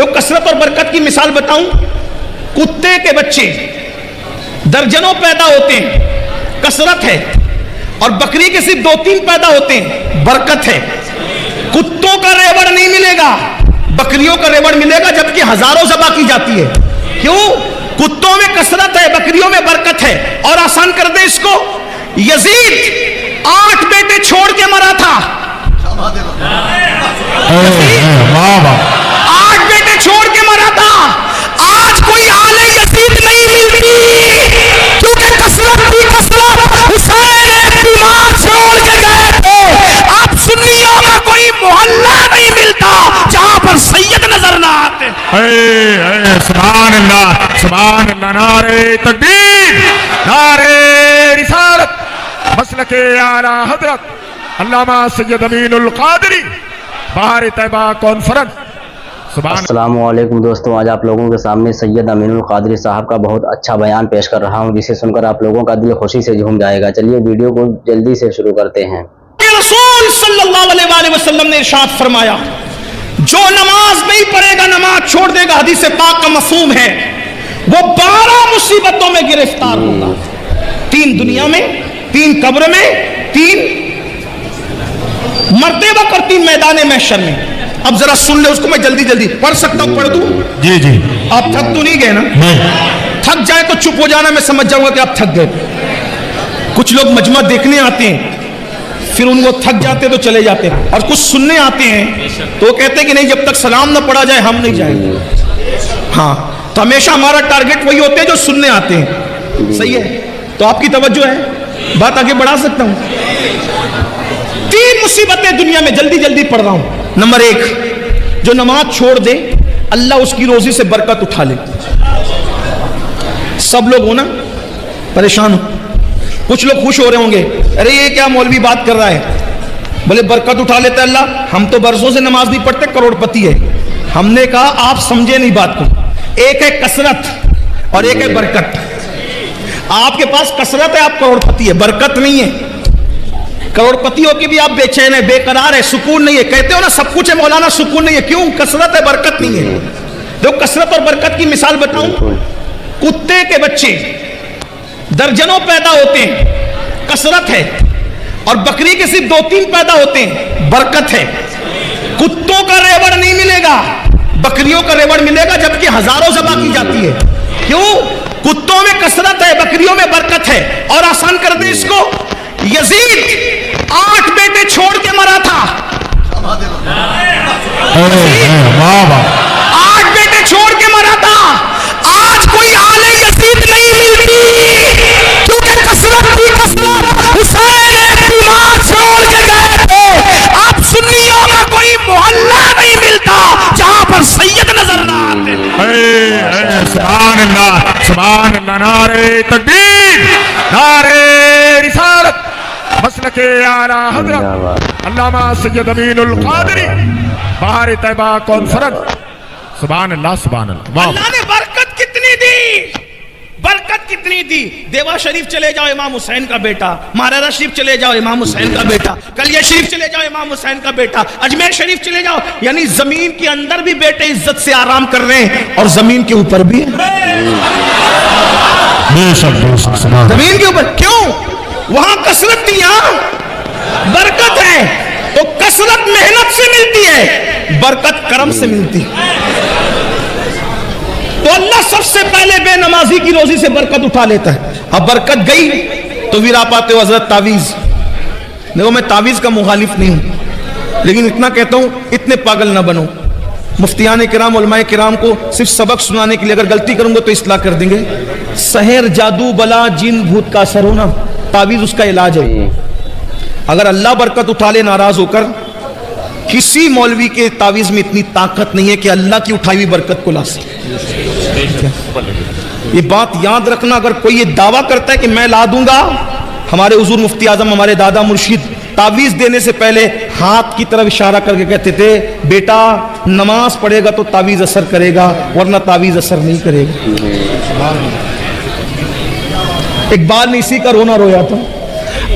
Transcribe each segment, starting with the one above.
جو کثرت اور برکت کی مثال بتاؤں، کتے کے بچے درجنوں پیدا ہوتے ہیں، کثرت ہے، اور بکری کے صرف 2-3 پیدا ہوتے ہیں، برکت ہے۔ کتوں کا ریوڑ نہیں ملے گا، بکریوں کا ریوڑ ملے گا، جبکہ ہزاروں ذبح کی جاتی ہے۔ کیوں؟ کتوں میں کثرت ہے، بکریوں میں برکت ہے۔ اور آسان کر دے اس کو، یزید 8 بیٹے چھوڑ کے مرا تھا، 8 بیٹے چھوڑ کے مرا تھا۔ آج کوئی آل یزید نہیں ملتی، کیونکہ کثرت کی کثرت، حسین ایک بیمار چھوڑ کے گئے تھے۔ اب سنیوں کا کوئی محلہ نہیں ملتا جہاں پر سید نظر نہ آتے۔ سبحان اللہ، سبحان اللہ، نعرہ تکبیر، نعرہ رسالت، مسلک اعلی حضرت علامہ سید امین القادری، بہار طیبہ کانفرنس۔ السلام علیکم دوستوں، آج آپ لوگوں کے سامنے سید امین القادری صاحب کا بہت اچھا بیان پیش کر رہا ہوں، جسے سن کر آپ لوگوں کا دل خوشی سے جھوم جائے گا۔ چلیے ویڈیو کو جلدی سے شروع کرتے ہیں۔ رسول صلی اللہ علیہ وآلہ وسلم نے ارشاد فرمایا، جو نماز نہیں پڑھے گا، نماز چھوڑ دے گا، حدیث پاک کا مفہوم ہے، وہ 12 مصیبتوں میں گرفتار ہوگا، 3 دنیا میں، 3 قبر میں، 3 مرتے وقت اور 3 میدان محشر میں۔ اب ذرا سن لے اس کو، میں جلدی جلدی پڑھ سکتا ہوں، پڑھ دوں؟ جی جی، آپ تھک تو نہیں گئے نا؟ تھک جائے تو چپ ہو جانا، میں سمجھ جاؤں گا کہ آپ تھک گئے۔ کچھ لوگ مجمع دیکھنے آتے ہیں، پھر ان کو تھک جاتے تو چلے جاتے ہیں، اور کچھ سننے آتے ہیں تو وہ کہتے ہیں کہ نہیں، جب تک سلام نہ پڑھا جائے ہم نہیں جائیں گے۔ ہاں، تو ہمیشہ ہمارا ٹارگٹ وہی ہوتے ہیں جو سننے آتے ہیں۔ صحیح ہے، تو آپ کی توجہ ہے، بات آگے بڑھا سکتا ہوں۔ 3 مصیبتیں دنیا میں، جلدی جلدی پڑھ رہا ہوں۔ نمبر 1، جو نماز چھوڑ دے اللہ اس کی روزی سے برکت اٹھا لے۔ سب لوگ ہو نا پریشان ہو، کچھ لوگ خوش ہو رہے ہوں گے، ارے یہ کیا مولوی بات کر رہا ہے، بولے برکت اٹھا لیتا ہے اللہ، ہم تو برسوں سے نماز نہیں پڑھتے، کروڑ پتی ہے۔ ہم نے کہا آپ سمجھے نہیں بات کو، ایک ہے کثرت اور ایک ہے برکت۔ آپ کے پاس کثرت ہے، آپ کروڑ پتی ہے، برکت نہیں ہے۔ کروڑ پتی ہو کے بھی آپ بے چین ہے، بے قرار ہے، سکون نہیں ہے۔ کہتے ہو نا سب کچھ ہے مولانا، سکون نہیں ہے، کیوں؟ کثرت ہے، برکت نہیں ہے۔ جو کثرت اور برکت کی مثال بتاؤں، کتے کے بچے درجنوں پیدا ہوتے ہیں، کثرت ہے، اور بکری کے صرف 2-3 پیدا ہوتے ہیں، برکت ہے۔ کتوں کا ریوڑ نہیں ملے گا، بکریوں کا ریوڑ ملے گا، جبکہ ہزاروں ذبح کی جاتی ہے۔ کیوں؟ کتوں میں کثرت ہے، بکریوں میں برکت ہے۔ اور آسان کر دے اس کو، یزید 8 بیٹے چھوڑ کے مرا تھا، 8 بیٹے چھوڑ کے مرا تھا۔ آج کوئی آل یزید نہیں ملتی، کیونکہ کثرت کی کثرت، حسین ایک بیمار چھوڑ کے گئے تھے۔ اب سنیوں کا کوئی محلہ نہیں ملتا جہاں پر سید نظر نہ آتے۔ سبحان اللہ، سبحان اللہ، نعرہ تکبیر، نعرہ رسالت، مسلک اعلی حضرت علامہ سید امین القادری، بہار طیبہ کانفرنس۔ سبحان اللہ، سبحان اللہ۔ اللہ نے برکت کتنی دی، برکت کتنی دی۔ دیوا شریف چلے جاؤ، امام حسین کا بیٹا، مہاراشٹر شریف چلے جاؤ، امام حسین کا بیٹا، کلیہ شریف چلے جاؤ، امام حسین کا بیٹا، اجمیر شریف چلے جاؤ، یعنی زمین کے اندر بھی بیٹے عزت سے آرام کر رہے ہیں، اور زمین کے اوپر بھی، زمین کے اوپر۔ کیوں؟ وہاں کثرت تھی، یہاں برکت ہے۔ تو کثرت محنت سے ملتی ہے، برکت کرم سے ملتی ہے۔ تو اللہ سب سے پہلے بے نمازی کی روزی سے برکت اٹھا لیتا ہے۔ اب برکت گئی تو پھر آپ آتے ہو حضرت تعویذ۔ دیکھو میں تعویذ کا مخالف نہیں ہوں، لیکن اتنا کہتا ہوں اتنے پاگل نہ بنو۔ مفتیان کرام، علماء کرام کو صرف سبق سنانے کے لیے، اگر غلطی کروں گا تو اصلاح کر دیں گے۔ سحر، جادو، بلا، جن، بھوت کا اثر ہونا، تعویذ اس کا علاج ہے۔ اگر اللہ برکت اٹھا لے ناراض ہو کر، کسی مولوی کے تعویذ میں اتنی طاقت نہیں ہے کہ اللہ کی اٹھائی ہوئی برکت کو لا سکے۔ یہ بات یاد رکھنا، اگر کوئی یہ دعویٰ کرتا ہے کہ میں لا دوں گا، ہمارے حضور مفتی اعظم، ہمارے دادا مرشد تعویذ دینے سے پہلے ہاتھ کی طرف اشارہ کر کے کہتے تھے، بیٹا نماز پڑھے گا تو تعویذ اثر کرے گا، ورنہ تعویذ اثر نہیں کرے گا۔ اقبال نے اسی کا رونا رویا تھا۔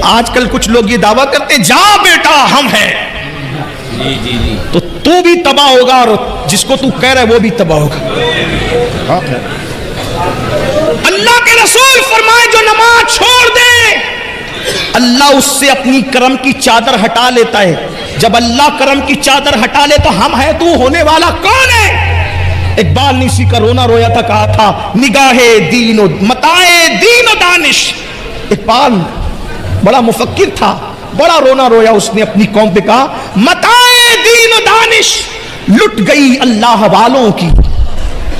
آج کل کچھ لوگ یہ دعویٰ کرتے ہیں، جا بیٹا ہم ہیں، تو بھی تباہ ہوگا اور جس کو تو کہہ رہا ہے وہ بھی تباہ ہوگا. اللہ کے رسول فرمائے جو نماز چھوڑ دے اللہ اس سے اپنی کرم کی چادر ہٹا لیتا ہے. جب اللہ کرم کی چادر ہٹا لے تو ہم ہے تو ہونے والا کون ہے؟ اقبال نے اسی کا رونا رویا تھا, کہا تھا نگاہے دین و متائے دین و دانش. اقبال بڑا مفکر تھا, بڑا رونا رویا اس نے اپنی قوم پہ, کہا متائے دین و دانش لٹ گئی اللہ والوں کی,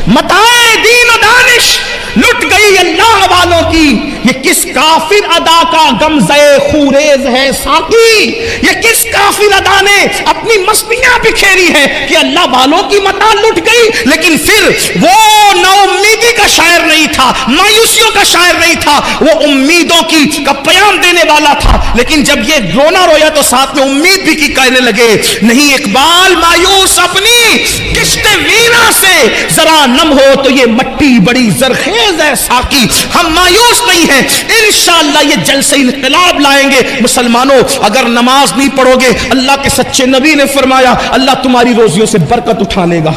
متائے دین و دانش لٹ گئی اللہ والوں کی. یہ کس کافر ادا کا غمزہ خوریز ہے ساقی, یہ کس کافر ادا نے اپنی مستیاں بکھیری ہے کہ اللہ والوں کی متاع لٹ گئی. لیکن پھر وہ نا امیدی کا شاعر نہیں تھا, مایوسیوں کا شاعر نہیں تھا, وہ امیدوں کی کا پیام دینے والا تھا. لیکن جب یہ رونا رویا تو ساتھ میں امید بھی کی کہنے لگے نہیں اقبال مایوس اپنی کشت وینا سے ذرا نم ہو تو یہ مٹی بڑی زرخیز ہے ساقی. ہم مایوس نہیں ہیں, انشاءاللہ یہ جلسہ انقلاب لائیں گے. مسلمانوں اگر نماز نہیں پڑھو گے, اللہ کے سچے نبی نے فرمایا اللہ تمہاری روزیوں سے برکت اٹھا لے گا.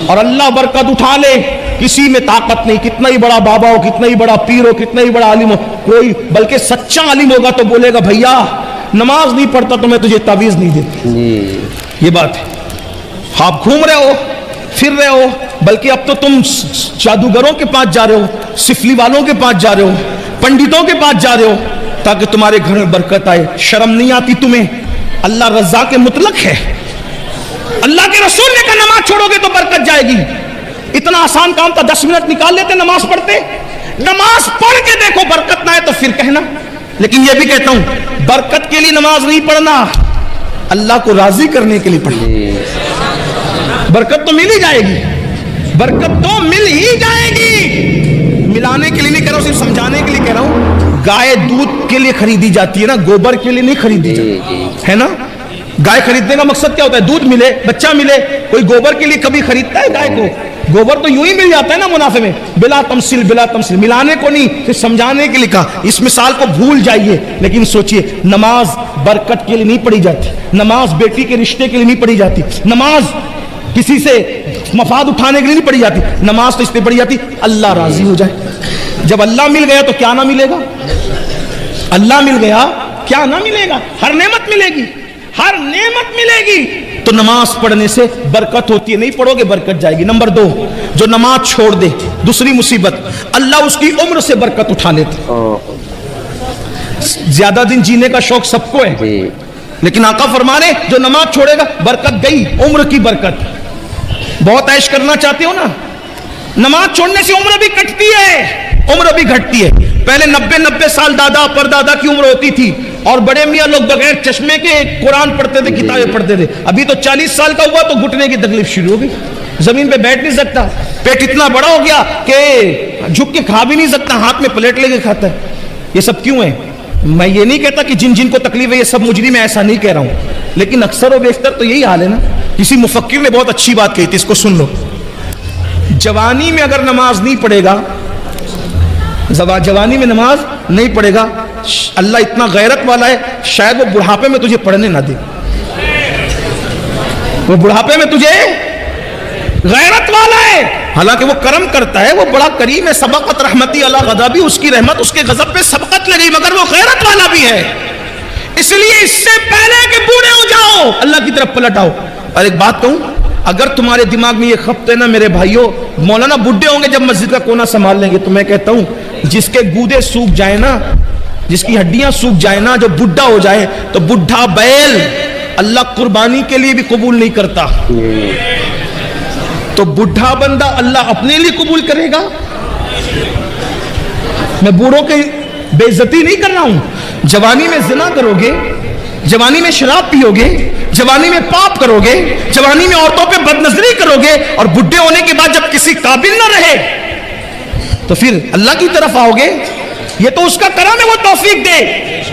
اور اللہ برکت اٹھا لے کسی میں طاقت نہیں, کتنا ہی بڑا بابا ہو, کتنا ہی بڑا پیر ہو, کتنا ہی بڑا عالم ہو, کوئی بلکہ سچا عالم ہوگا تو بولے گا بھیا نماز نہیں پڑھتا تو میں تجھے تعویذ نہیں دیتا. یہ بات ہے. آپ گھوم رہے ہو پھر رہے ہو, بلکہ اب تو تم جادوگروں کے پاس جا رہے ہو, سفلی والوں کے پاس جا رہے ہو, پنڈتوں کے پاس جا رہے ہو تاکہ تمہارے گھر میں برکت آئے. شرم نہیں آتی تمہیں؟ اللہ رزاق مطلق ہے. اللہ کے رسول نے کہا نماز چھوڑو گے تو برکت جائے گی. اتنا آسان کام تھا, 10 منٹ نکال لیتے نماز پڑھتے. نماز پڑھ کے دیکھو برکت نہ آئے تو پھر کہنا. لیکن یہ بھی کہتا ہوں برکت کے لیے نماز نہیں پڑھنا, اللہ کو راضی کرنے کے لیے پڑھنا. برکت تو مل ہی جائے گی, برکت تو مل ہی جائے گی. ملانے کے لیے نہیں کہہ رہا ہوں, صرف سمجھانے کے لیے کہہ رہا ہوں. گائے دودھ کے لیے خریدی جاتی ہے نا, گوبر کے لیے نہیں خریدی جاتی ہے نا. گائے خریدنے کا مقصد کیا ہوتا ہے؟ دودھ ملے, بچہ ملے. کوئی گوبر کے لیے کبھی خریدتا ہے گائے کو؟ گوبر تو یوں ہی مل جاتا ہے نا منافع میں, بلا تمثیل بلا تمثیل. ملانے کو نہیں, صرف سمجھانے کے لیے کہا. اس مثال کو بھول جائیے. لیکن سوچئے نماز برکت کے لیے نہیں پڑھی جاتی, نماز بیٹی کے رشتے کے لیے نہیں پڑھی جاتی, نماز کسی سے مفاد اٹھانے کے لیے نہیں پڑھی جاتی. نماز تو اس لیے پڑھی جاتی اللہ راضی ہو جائے. جب اللہ مل گیا تو کیا نہ ملے گا؟ اللہ مل گیا کیا نہ ملے گا؟ ہر نعمت ملے گی, ہر نعمت ملے گی. تو نماز پڑھنے سے برکت ہوتی ہے, نہیں پڑھو گے برکت جائے گی. نمبر 2, جو نماز چھوڑ دے دوسری مصیبت, اللہ اس کی عمر سے برکت اٹھا لیتا. زیادہ دن جینے کا شوق سب کو ہے, لیکن آقا فرما رہے جو نماز چھوڑے گا برکت گئی, عمر کی برکت. بہت عیش کرنا چاہتے ہو نا, نماز چھوڑنے سے عمر بھی کٹتی ہے, عمر بھی گھٹتی ہے. پہلے 90 سال دادا پردادا کی عمر ہوتی تھی, اور بڑے میاں لوگ بغیر چشمے کے قرآن پڑھتے تھے, کتابیں پڑھتے تھے. ابھی تو 40 سال کا ہوا تو گھٹنے کی تکلیف شروع ہو گئی, زمین پہ بیٹھ نہیں سکتا, پیٹ اتنا بڑا ہو گیا کہ جھک کے کھا بھی نہیں سکتا, ہاتھ میں پلیٹ لے کے کھاتا ہے. یہ سب کیوں ہے؟ میں یہ نہیں کہتا کہ جن جن کو تکلیف ہے یہ سب مجرم ہے, ایسا نہیں کہہ رہا ہوں, لیکن اکثر و بیشتر تو یہی حال ہے نا. کسی مفکر نے بہت اچھی بات کہی تھی, اس کو سن لو. جوانی میں اگر نماز نہیں پڑھے گا, جوانی میں نماز نہیں پڑھے گا, اللہ اتنا غیرت والا ہے شاید وہ بڑھاپے میں تجھے پڑھنے نہ دے. وہ بڑھاپے میں تجھے غیرت والا ہے, حالانکہ وہ کرم کرتا ہے, وہ بڑا کریم ہے. سبقت رحمتی علی غضبی, اس کی رحمت اس کے غضب پہ سبقت لگی, مگر وہ غیرت والا بھی ہے. اس لیے اس سے پہلے کہ بوڑھے ہو جاؤ اللہ کی طرف پلٹ آؤ. اور ایک بات کہوں, اگر تمہارے دماغ میں یہ خبط ہے نا میرے بھائیوں, مولانا بڈھے ہوں گے جب مسجد کا کونا سنبھال لیں گے, تو میں کہتا ہوں جس کے گودے سوکھ جائیں نا, جس کی ہڈیاں سوکھ جائیں نا, جو بڈھا ہو جائے, تو بڈھا بیل اللہ قربانی کے لیے بھی قبول نہیں کرتا. تو بڈھا بندہ اللہ اپنے لیے قبول کرے گا. میں بوڑھوں کی بے عزتی نہیں کر رہا ہوں. جوانی میں زنا کرو گے, جوانی میں شراب پیو گے, جوانی میں پاپ کرو گے, جوانی میں عورتوں پہ بد نظری کرو گے, اور بڈھے ہونے کے بعد جب کسی قابل نہ رہے تو پھر اللہ کی طرف آؤ گے. یہ تو اس کا کرم ہے, وہ توفیق دے,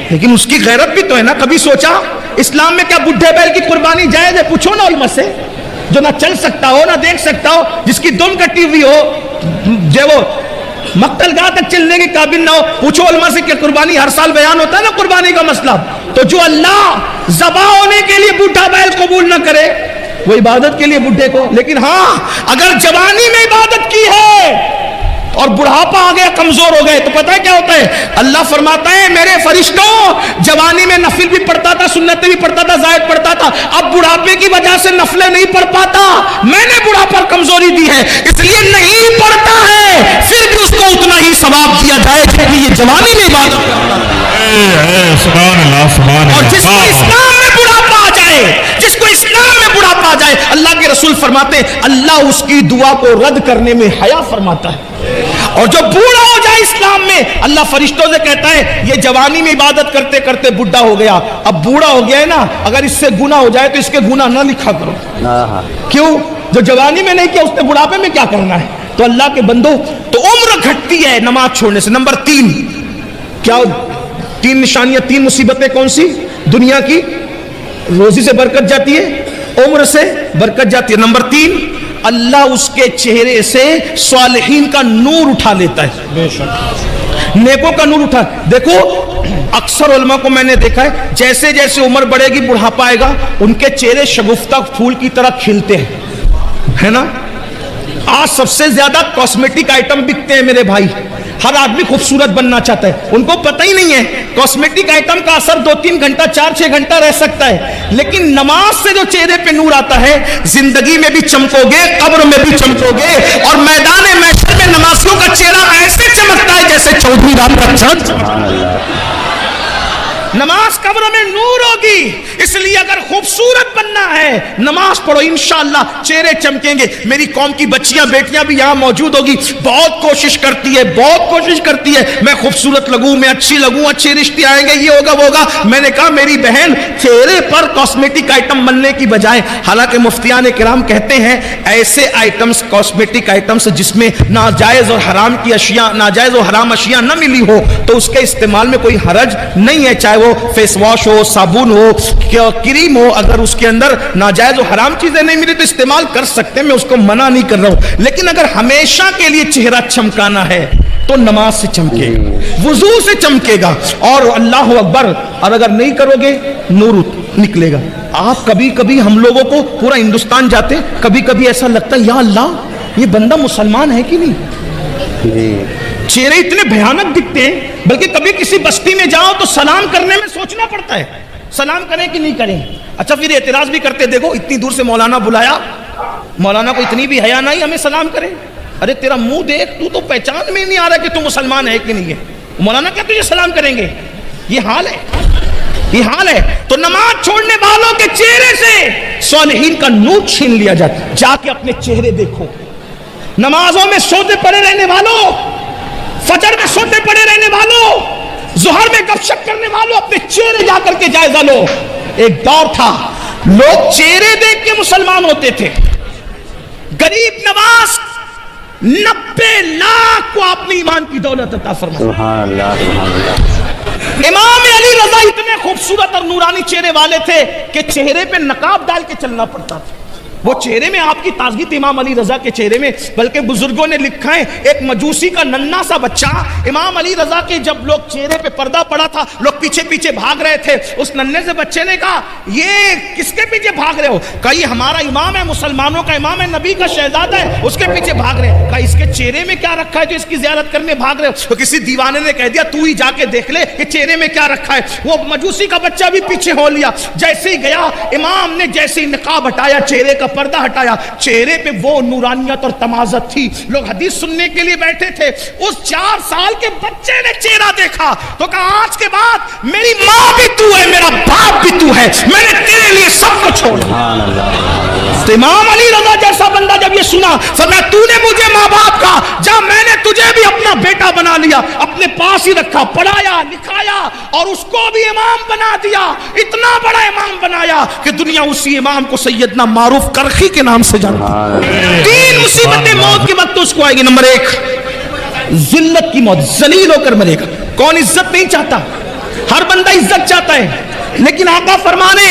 لیکن اس کی غیرت بھی تو ہے نا. کبھی سوچا اسلام میں کیا بڈھے بیل کی قربانی جائز ہے؟ پوچھو نا علماء سے. جو نہ چل سکتا ہو, نہ دیکھ سکتا ہو, جس کی دم کٹی ہوئی ہو, جو وہ مقتل گاہ تک چلنے کے قابل نہ ہو, پوچھو علماء سے کہ قربانی ہر سال بیان ہوتا ہے نا قربانی کا مسئلہ. تو جو اللہ ذبح ہونے کے لیے بوڑھا بیل قبول نہ کرے, وہ عبادت کے لیے بڈھے کو. لیکن ہاں اگر جوانی میں عبادت کی ہے اور بڑھاپا آ گیا, کمزور ہو گئے, تو پتہ ہے کیا ہوتا ہے؟ اللہ فرماتا ہے میرے فرشتوں, جوانی میں نفل بھی پڑھتا تھا, سنتیں بھی پڑھتا تھا, زائد پڑھتا تھا, اب بڑھاپے کی وجہ سے نفلیں نہیں پڑھ پاتا, میں نے بڑھاپا کمزوری دی ہے اس لیے نہیں پڑھتا ہے, پھر بھی اس کو اتنا ہی ثواب دیا جائے کہ یہ جوانی میں عبادت کرتا ہے. سبحان اللہ سبحان اور اللہ. جس کو اسلام میں بڑھاپا آ جائے, جس کو اسلام میں بڑھاپا آ جائے, اللہ کے رسول فرماتے ہیں اللہ اس کی دعا کو رد کرنے میں حیا فرماتا ہے. اور جو بوڑھا ہو جائے اسلام میں, اللہ فرشتوں سے کہتا ہے یہ جوانی میں عبادت کرتے کرتے بڈھا ہو گیا, اب بوڑھا ہو گیا ہے نا, اگر اس سے گناہ ہو جائے تو اس کے گناہ نہ لکھا کرو. کیوں؟ جو جوانی میں نہیں کیا اس نے بڑھاپے میں کیا کرنا ہے. تو اللہ کے بندو, تو عمر گھٹتی ہے نماز چھوڑنے سے. نمبر 3 کیا؟ 3 نشانیاں, 3 مصیبتیں کون سی؟ دنیا کی, روزی سے برکت جاتی ہے, عمر سے برکت جاتی ہے. نمبر 3 اللہ اس کے چہرے سے صالحین کا نور اٹھا لیتا ہے, نیکوں کا نور اٹھا. دیکھو اکثر علماء کو میں نے دیکھا ہے جیسے جیسے عمر بڑھے گی, بڑھاپا آئے گا, ان کے چہرے شگفتہ پھول کی طرح کھلتے ہیں, ہے نا. آج سب سے زیادہ کاسمیٹک آئٹم بکتے ہیں میرے بھائی, ہر آدمی خوبصورت بننا چاہتا ہے, ان کو پتہ ہی نہیں ہے کاسمیٹک آئٹم کا اثر 2-3 گھنٹہ 4-6 گھنٹہ رہ سکتا ہے, لیکن نماز سے جو چہرے پہ نور آتا ہے, زندگی میں بھی چمکو گے, قبر میں بھی چمکو گے, اور میدان محشر میں نمازیوں کا چہرہ ایسے چمکتا ہے جیسے چودھری رات کا چاند. نماز قبروں میں نور ہوگی, اس لیے اگر خوبصورت بننا ہے نماز پڑھو, انشاءاللہ چہرے چمکیں گے. میری قوم کی بچیاں بیٹیاں بھی یہاں موجود ہوگی, بہت کوشش کرتی ہے, بہت کوشش کرتی ہے میں خوبصورت لگوں, میں اچھی لگوں, اچھے رشتے آئیں گے, یہ ہوگا وہ ہوگا. میں نے کہا میری بہن چہرے پر کاسمیٹک آئٹم بننے کی بجائے, حالانکہ مفتیان کرام کہتے ہیں ایسے آئٹمز, کاسمیٹک آئٹمز جس میں ناجائز اور حرام کی اشیاء, ناجائز اور حرام اشیاء نہ ملی ہو, تو اس کے استعمال میں کوئی حرج نہیں ہے, چاہے وہ فیس واش ہو, صابن ہو, کریم ہو, اگر اس کے اندر ناجائز و حرام چیزیں نہیں ملی تو استعمال کر سکتے ہیں, میں اس کو منع نہیں کر رہا ہوں. لیکن اگر ہمیشہ کے لیے چہرہ چمکانا ہے تو نماز سے چمکے, وضو سے چمکے گا, اور اللہ اکبر, اور اگر نہیں کرو گے نور نکلے گا. آپ کبھی کبھی ہم لوگوں کو پورا ہندوستان جاتے, کبھی کبھی ایسا لگتا ہے یا اللہ یہ بندہ مسلمان ہے کہ نہیں, چہرے اتنے بھیانک دکھتے ہیں. بلکہ کبھی کسی بستی میں جاؤ تو سلام کرنے میں سوچنا پڑتا ہے, سلام کریں کہ نہیں کریں. اچھا پھر اعتراض بھی کرتے, دیکھو اتنی دور سے مولانا بلایا, مولانا کو اتنی بھی حیا نہیں ہمیں سلام کرے. ارے تیرا منہ دیکھ, تو پہچان میں نہیں آ رہا کہ تو مسلمان ہے کہ نہیں ہے. مولانا کیا تجھے سلام کریں گے؟ یہ حال ہے, یہ حال ہے. تو نماز چھوڑنے والوں کے چہرے سے صالحین کا نور چھین لیا جاتا. جا کے اپنے چہرے دیکھو. نمازوں میں سوتے پڑے رہنے والوں, فجر میں سوتے پڑے رہنے والوں, ظہر میں گپ شپ کرنے والوں, اپنے چہرے جا کر کے جائزہ لو. ایک دور تھا لوگ چہرے دیکھ کے مسلمان ہوتے تھے. غریب نواز 90 لاکھ کو اپنی ایمان کی دولت عطا فرمایا. سبحان اللہ سبحان اللہ. امام علی رضا اتنے خوبصورت اور نورانی چہرے والے تھے کہ چہرے پہ نقاب ڈال کے چلنا پڑتا تھا. وہ چہرے میں آپ کی تازگی تھی امام علی رضا کے چہرے میں. بلکہ بزرگوں نے لکھا ہے ایک مجوسی کا ننھا سا بچہ امام علی رضا کے جب لوگ چہرے پہ پردہ پڑا تھا, لوگ پیچھے پیچھے بھاگ رہے تھے, اس ننھے سے بچے نے کہا یہ کس کے پیچھے بھاگ رہے ہو؟ کہا یہ ہمارا امام ہے, مسلمانوں کا امام ہے, نبی کا شہزادہ ہے, اس کے پیچھے بھاگ رہے ہیں. کہا اس کے چہرے میں کیا رکھا ہے جو اس کی زیارت کرنے بھاگ رہے ہو؟ تو کسی دیوانے نے کہہ دیا تو ہی جا کے دیکھ لے کہ چہرے میں کیا رکھا ہے. وہ مجوسی کا بچہ بھی پیچھے ہو لیا. جیسے ہی گیا, امام نے جیسے ہی نقاب ہٹایا, چہرے کا پردہ ہٹایا, چہرے پہ وہ نورانیت اور تمازت تھی. لوگ حدیث سننے کے لیے بیٹھے تھے. اس 4 سال کے بچے نے چہرہ دیکھا تو کہا آج کے بعد میری ماں بھی تو ہے, میرا باپ بھی تو ہے, میں نے تیرے لیے سب کو چھوڑا. امام علی رضا جیسا بندہ جب یہ سنا فرمایا تو نے مجھے ماں باپ کا, جب میں نے تجھے بھی اپنا بیٹا بنا لیا, اپنے پاس ہی رکھا, پڑھایا لکھایا اور اس کو بھی امام بنا دیا. اتنا بڑا امام بنایا کہ دنیا اسی امام کو سیدنا معروف کرخی کے نام سے جانتی. 3 مصیبتیں موت کے وقت اس کو آئے گی. نمبر 1 ذلت کی موت, ذلیل ہو کر مرے گا. کون عزت نہیں چاہتا؟ ہر بندہ عزت چاہتا ہے, لیکن آقا فرمانے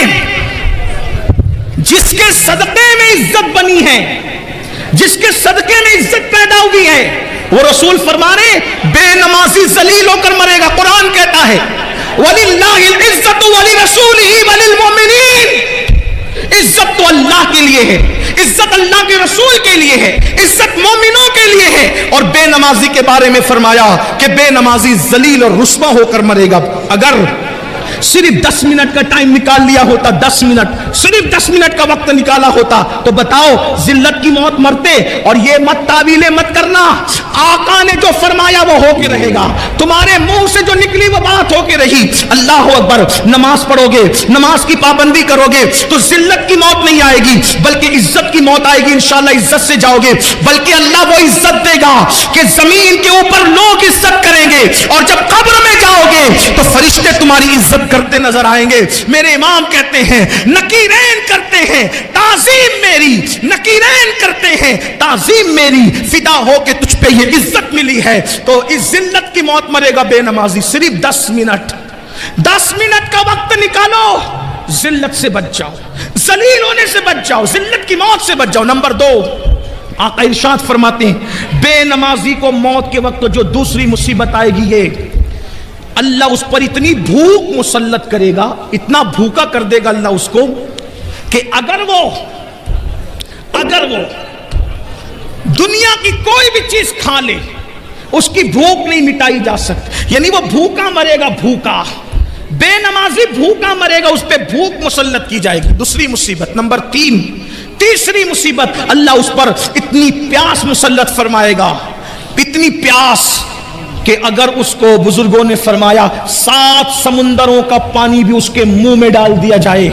جس کے صدقے میں عزت بنی ہے, جس کے صدقے میں عزت پیدا ہوئی ہے, وہ رسول فرمانے بے نمازی ذلیل ہو کر مرے گا. قرآن کہتا ہے وَلِلَّهِ الْعِزَّةُ وَلِرَسُولِهِ وَلِلْمُؤْمِنِينَ, عزت تو اللہ کے لیے ہے, عزت اللہ کے رسول کے لیے ہے, عزت مومنوں کے لیے ہے. اور بے نمازی کے بارے میں فرمایا کہ بے نمازی ذلیل اور رسوا ہو کر مرے گا. اگر صرف 10 منٹ کا ٹائم نکال لیا ہوتا, 10 منٹ, صرف 10 منٹ کا وقت نکالا ہوتا, تو بتاؤ ذلت کی موت مرتے. اور یہ مت تعویلیں مت کرنا, آقا نے جو فرمایا وہ ہو کے رہے گا, تمہارے منہ سے جو نکلی وہ بات ہو کے رہی. اللہ اکبر. نماز پڑھو گے, نماز کی پابندی کرو گے تو ذلت کی موت نہیں آئے گی بلکہ عزت کی موت آئے گی. انشاءاللہ عزت سے جاؤ گے, بلکہ اللہ وہ عزت دے گا کہ زمین کے اوپر لوگ عزت کریں گے, اور جب قبر میں جاؤ گے تو فرشتے تمہاری عزت کرتے نظر آئیں گے. میرے امام کہتے ہیں نکیرین کرتے ہیں تعظیم میری, نکیرین کرتے ہیں تعظیم میری, فدا ہو کے تجھ پہ یہ عزت ملی ہے. تو اس ذلت کی موت مرے گا بے نمازی. صرف 10 منٹ, 10 منٹ کا وقت نکالو, ذلت سے بچ جاؤ, ذلیل ہونے سے بچ جاؤ, ذلت کی موت سے بچ جاؤ. نمبر 2, آقا ارشاد فرماتے ہیں بے نمازی کو موت کے وقت جو دوسری مصیبت آئے گی, یہ اللہ اس پر اتنی بھوک مسلط کرے گا, اتنا بھوکا کر دے گا اللہ اس کو کہ اگر وہ دنیا کی کوئی بھی چیز کھا لے اس کی بھوک نہیں مٹائی جا سکتی. یعنی وہ بھوکا مرے گا, بھوکا. بے نمازی بھوکا مرے گا, اس پہ بھوک مسلط کی جائے گی. دوسری مصیبت. نمبر 3, تیسری مصیبت, اللہ اس پر اتنی پیاس مسلط فرمائے گا, اتنی پیاس کہ اگر اس کو, بزرگوں نے فرمایا 7 سمندروں کا پانی بھی اس کے منہ میں ڈال دیا جائے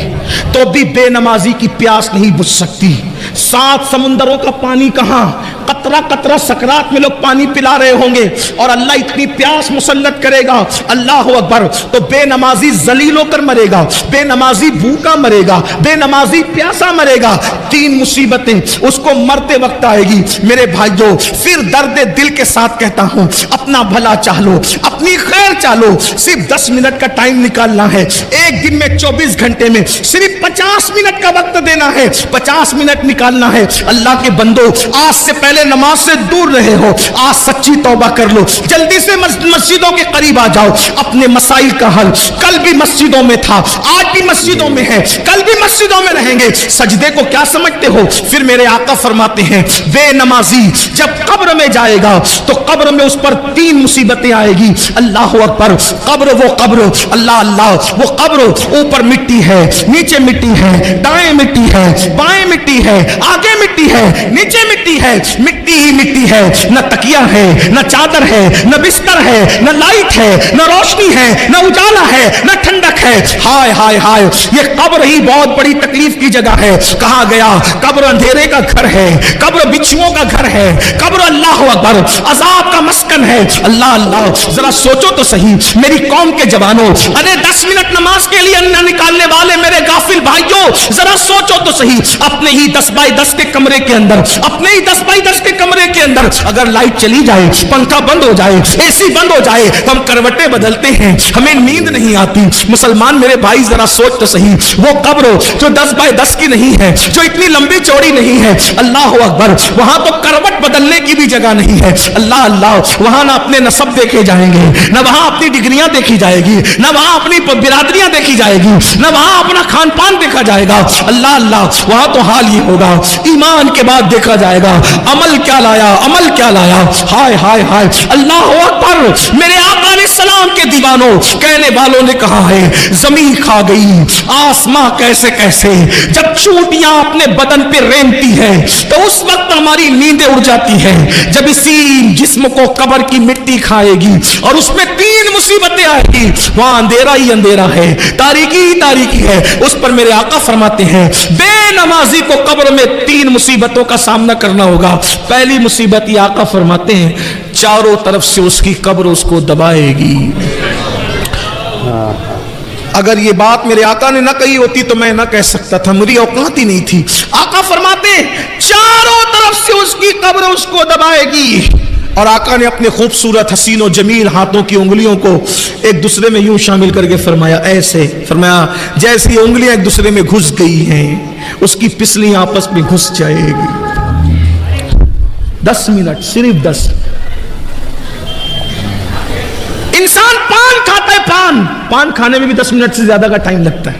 تو بھی بے نمازی کی پیاس نہیں بجھ سکتی. 7 سمندروں کا پانی کہاں, قطرہ قطرہ سکرات میں لوگ پانی پلا رہے ہوں گے, اور اللہ اتنی پیاس مسلط کرے گا. اللہ اکبر. تو بے نمازی ذلیل ہو کر مرے گا, بے نمازی بھوکا مرے گا, بے نمازی پیاسا مرے گا. 3 مصیبتیں اس کو مرتے وقت آئے گی. میرے بھائیو, پھر درد دل کے ساتھ کہتا ہوں, اپنا بھلا چاہ لو, اپنی خیر چاہ لو. صرف 10 منٹ کا ٹائم نکالنا ہے. ایک دن میں 24 گھنٹے میں صرف 50 منٹ کا وقت دینا ہے, 50 منٹ نکالنا ہے. اللہ کے بندو, آج سے پہلے نماز سے دور رہے ہو, آج سچی توبہ کر لو, جلدی سے مسجدوں کے قریب آ جاؤ. اپنے مسائل کا حل کل بھی مسجدوں میں تھا, آج بھی مسجدوں میں ہے, کل بھی مسجدوں میں رہیں گے. سجدے کو کیا سمجھتے ہو؟ پھر میرے آقا فرماتے ہیں بے نمازی جب قبر میں جائے گا تو قبر میں اس پر 3 مصیبتیں آئے گی. اللہ اکبر. قبر, وہ قبر, اللہ اللہ, وہ قبر اوپر مٹی ہے, نیچے مٹی ہے, دائیں مٹی ہے, بائیں مٹی ہے, آگے مٹی ہے, نیچے مٹی ہے, مٹی ہی مٹی ہے. نہ تکیہ ہے, نہ چادر ہے, نہ بستر ہے, نہ لائٹ ہے, نہ روشنی ہے, نہ اجالا ہے, نہ ٹھنڈک ہے. ہائے ہائے ہائے, یہ قبر ہی بہت بڑی تکلیف کی جگہ ہے. کہا گیا قبر اندھیرے کا گھر ہے, قبر بچھوؤں کا گھر ہے, قبر اللہ اکبر عذاب کا مسکن ہے. اللہ اللہ, ذرا سوچو تو صحیح میری قوم کے جوانوں, ارے 10 منٹ نماز کے لیے نہ نکالنے والے میرے غافل بھائیوں, ذرا سوچو تو صحیح. اپنے ہی 10x10 کے کمرے کے اندر, اپنے ہی 10x10 کے کمرے کے اندر اگر لائٹ چلی جائے, پنکھا بند ہو جائے, اے سی بند ہو جائے, ہم کروٹیں بدلتے ہیں, ہمیں نیند نہیں آتی. مسلمان میرے بھائی ذرا سوچ تو صحیح, وہ قبر جو 10x10 کی نہیں ہے, جو اتنی لمبی چوڑی نہیں ہے, اللہ اکبر, وہاں تو کروٹ بدلنے کی بھی جگہ نہیں ہے. اللہ اللہ, وہاں نہ اپنے نسب دیکھے جائیں گے, نہ وہاں اپنی ڈگریاں دیکھی جائے گی, نہ وہاں اپنی برادریاں دیکھی جائے گی, نہ وہاں اپنا کھان پان دیکھا جائے گا. اللہ اللہ, وہاں تو حال یہ ہوگا ایمان کے بعد دیکھا جائے گا عمل کیا لایا, عمل کیا لایا. ہائے ہائے ہائے, اللہ اکبر. میرے آقا علیہ السلام کے دیوانوں, کہنے والوں نے کہا ہے زمین کھا گئی آسماں کیسے کیسے, جب چوٹیاں اپنے بدن پہ رینتی ہے تو اس وقت ہماری نیندیں اڑ جاتی ہیں. جب اسی جسم کو قبر کی مٹی کھائے گی اور اس میں 3 مصیبتیں آئے گی, وہاں اندھیرا ہی اندھیرا ہے, تاریکی ہی تاریکی ہے. اس پر میرے آقا فرماتے ہیں بے نمازی کو قبر میں 3 مصیبتوں کا سامنا کرنا ہوگا. پہلی مصیبت یہ آقا فرماتے ہیں چاروں طرف سے اس کی قبر اس کو دبائے گی. اگر یہ بات میرے آقا نے نہ کہی ہوتی تو میں نہ کہہ سکتا تھا, میری اوقات ہی نہیں تھی. آقا فرماتے ہیں چاروں طرف سے اس کی قبر اس کو دبائے گی. اور آقا نے اپنے خوبصورت حسین و جمیل ہاتھوں کی انگلیوں کو ایک دوسرے میں یوں شامل کر کے فرمایا, ایسے فرمایا جیسی انگلیاں ایک دوسرے میں گھس گئی ہیں اس کی پسلیاں آپس میں گھس جائے گی. 10 منٹ, صرف 10. انسان پان کھاتا ہے, پان کھانے میں بھی 10 منٹ سے زیادہ کا ٹائم لگتا ہے.